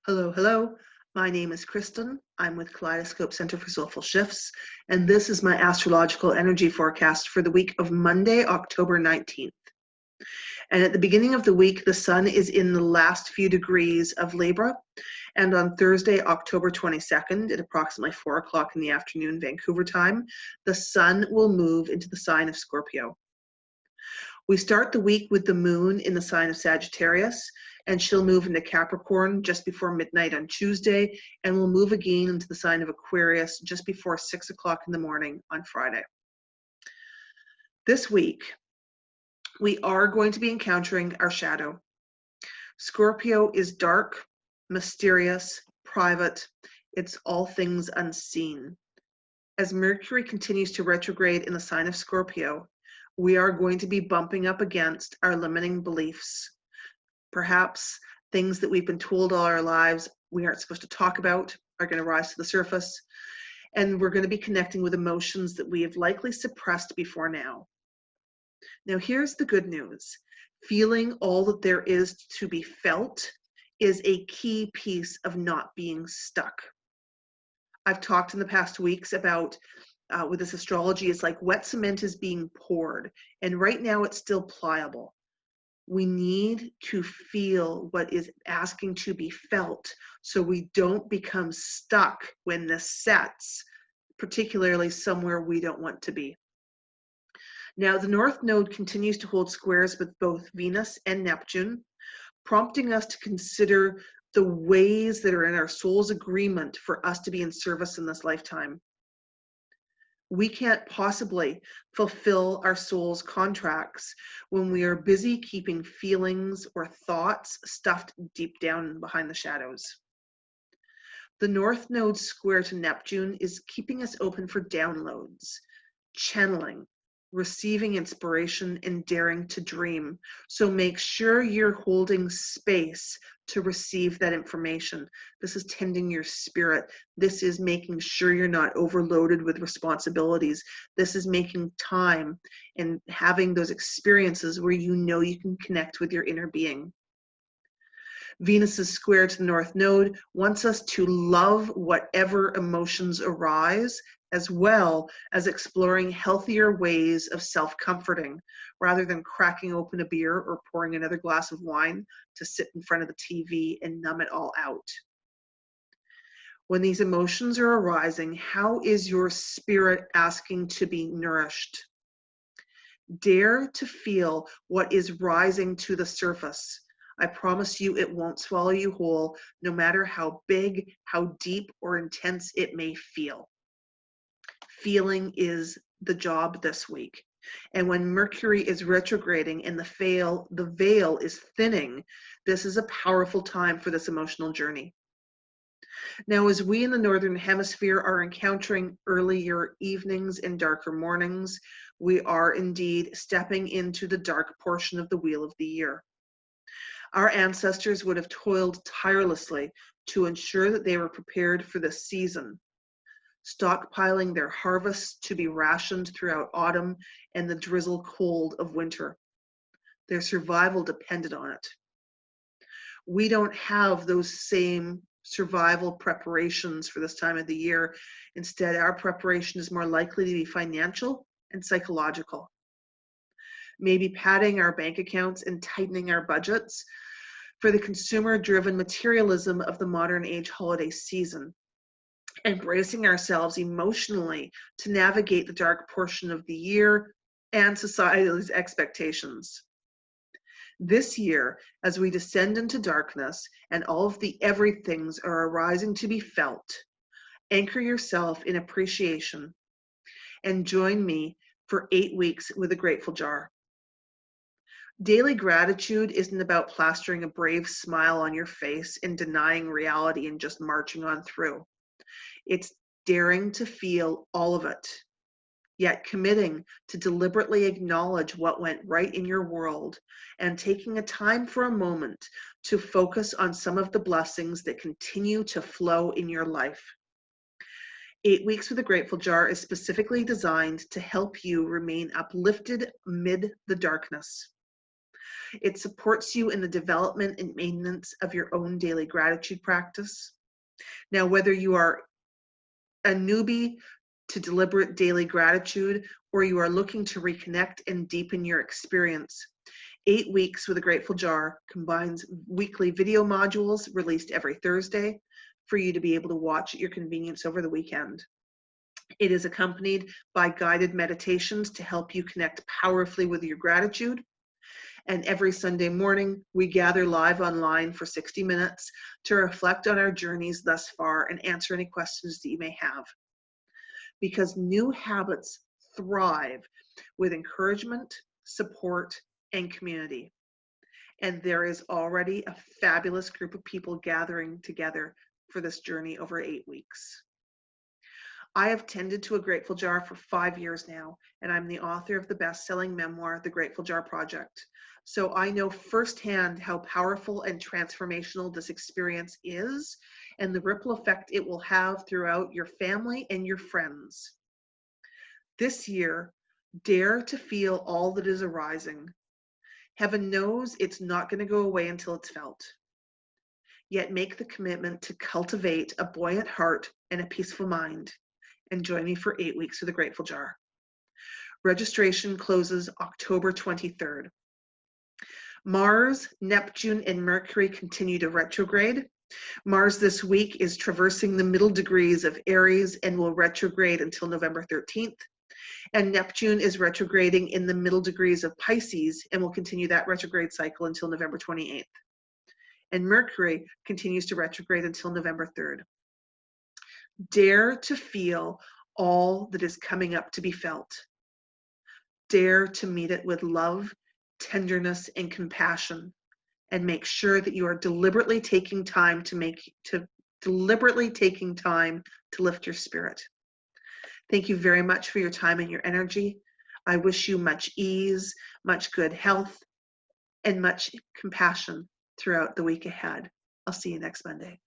Hello, hello. My name is Kristen. I'm with Kaleidoscope Center for Soulful Shifts, and this is my astrological energy forecast for the week of Monday, October 19th. And at the beginning of the week, the sun is in the last few degrees of Libra, and on Thursday, October 22nd, at approximately 4 o'clock in the afternoon, Vancouver time, the sun will move into the sign of Scorpio. We start the week with the moon in the sign of Sagittarius, and she'll move into Capricorn just before midnight on Tuesday, and will move again into the sign of Aquarius just before 6 o'clock in the morning on Friday. This week, we are going to be encountering our shadow. Scorpio is dark, mysterious, private. It's all things unseen. As Mercury continues to retrograde in the sign of Scorpio, we are going to be bumping up against our limiting beliefs. Perhaps things that we've been told all our lives we aren't supposed to talk about are going to rise to the surface. And we're going to be connecting with emotions that we have likely suppressed before now. Now, here's the good news. Feeling all that there is to be felt is a key piece of not being stuck. I've talked in the past weeks about with this astrology, it's like wet cement is being poured, and right now it's still pliable. We need to feel what is asking to be felt so we don't become stuck when this sets, particularly somewhere we don't want to be. Now, the North Node continues to hold squares with both Venus and Neptune, prompting us to consider the ways that are in our soul's agreement for us to be in service in this lifetime. We can't possibly fulfill our soul's contracts when we are busy keeping feelings or thoughts stuffed deep down behind the shadows. The North Node square to Neptune is keeping us open for downloads, channeling, receiving inspiration, and daring to dream. So make sure you're holding space to receive that information. This is tending your spirit. This is making sure you're not overloaded with responsibilities. This is making time and having those experiences where you know you can connect with your inner being. Venus's square to the North Node wants us to love whatever emotions arise, as well as exploring healthier ways of self-comforting, rather than cracking open a beer or pouring another glass of wine to sit in front of the TV and numb it all out. When these emotions are arising, how is your spirit asking to be nourished? Dare to feel what is rising to the surface. I promise you it won't swallow you whole, no matter how big, how deep, or intense it may feel. Feeling is the job this week. And when Mercury is retrograding and the veil is thinning, this is a powerful time for this emotional journey. Now, as we in the Northern Hemisphere are encountering earlier evenings and darker mornings, we are indeed stepping into the dark portion of the wheel of the year. Our ancestors would have toiled tirelessly to ensure that they were prepared for this season, stockpiling their harvests to be rationed throughout autumn and the drizzle cold of winter. Their survival depended on it. We don't have those same survival preparations for this time of the year. Instead, our preparation is more likely to be financial and psychological. Maybe padding our bank accounts and tightening our budgets for the consumer-driven materialism of the modern age holiday season, and bracing ourselves emotionally to navigate the dark portion of the year and society's expectations. This year, as we descend into darkness and all of the everythings are arising to be felt, anchor yourself in appreciation and join me for 8 weeks with a grateful jar. Daily gratitude isn't about plastering a brave smile on your face and denying reality and just marching on through. It's daring to feel all of it, yet committing to deliberately acknowledge what went right in your world and taking a time for a moment to focus on some of the blessings that continue to flow in your life. 8 weeks with a grateful jar is specifically designed to help you remain uplifted amid the darkness. It supports you in the development and maintenance of your own daily gratitude practice. Now, whether you are a newbie to deliberate daily gratitude or you are looking to reconnect and deepen your experience, 8 Weeks with a Grateful Jar combines weekly video modules released every Thursday for you to be able to watch at your convenience over the weekend. It is accompanied by guided meditations to help you connect powerfully with your gratitude. And every Sunday morning, we gather live online for 60 minutes to reflect on our journeys thus far and answer any questions that you may have. Because new habits thrive with encouragement, support, and community. And there is already a fabulous group of people gathering together for this journey over 8 weeks. I have tended to a Grateful Jar for 5 years now, and I'm the author of the best-selling memoir, The Grateful Jar Project. So I know firsthand how powerful and transformational this experience is and the ripple effect it will have throughout your family and your friends. This year, dare to feel all that is arising. Heaven knows it's not going to go away until it's felt. Yet make the commitment to cultivate a buoyant heart and a peaceful mind. And join me for 8 weeks with a Grateful Jar. Registration closes October 23rd. Mars, Neptune, and Mercury continue to retrograde. Mars this week is traversing the middle degrees of Aries and will retrograde until November 13th. And Neptune is retrograding in the middle degrees of Pisces and will continue that retrograde cycle until November 28th. And Mercury continues to retrograde until November 3rd. Dare to feel all that is coming up to be felt. Dare to meet it with love, tenderness, and compassion, and make sure that you are deliberately taking time to lift your spirit. Thank you very much for your time and your energy. I wish you much ease, much good health, and much compassion throughout the week ahead. I'll see you next Monday.